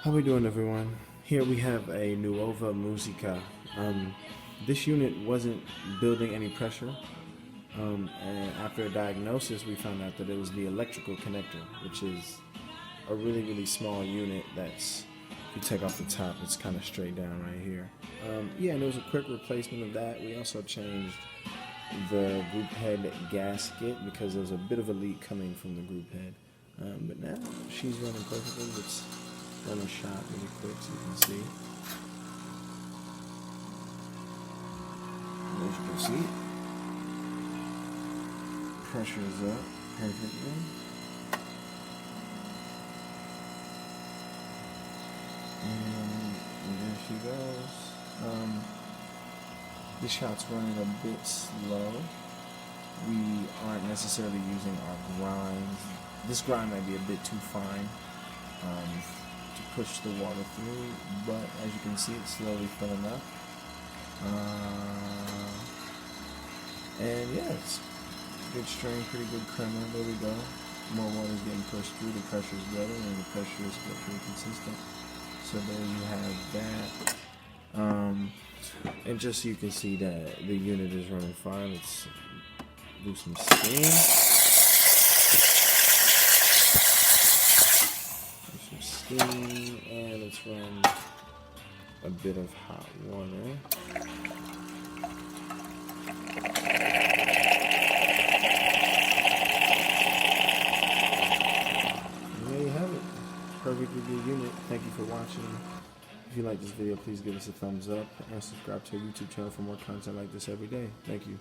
How we doing, everyone? Here we have a nuova musica. This unit wasn't building any pressure, and after a diagnosis, we found out that it was the electrical connector, which is a really small unit. That's, if you take off the top, it's kind of straight down right here. Yeah, and there was a quick replacement of that. We also changed the group head gasket because there was a bit of a leak coming from the group head. But now she's running perfectly. Let's run a shot really quick so you can see. And as you can see, pressure is up perfectly. And there she goes. The shot's running a bit slow. We aren't necessarily using our grinds. This grind might be a bit too fine to push the water through, but as you can see, it's slowly filling up. And yeah, it's good strain, pretty good crema. There we go. More water's getting pushed through. The pressure's better, and the pressure is still pretty consistent. So there you have that. And just so you can see that the unit is running fine, let's do some steam. And let's run a bit of hot water. And there you have it. Perfectly good unit. Thank you for watching. If you like this video, please give us a thumbs up and subscribe to our YouTube channel for more content like this every day. Thank you.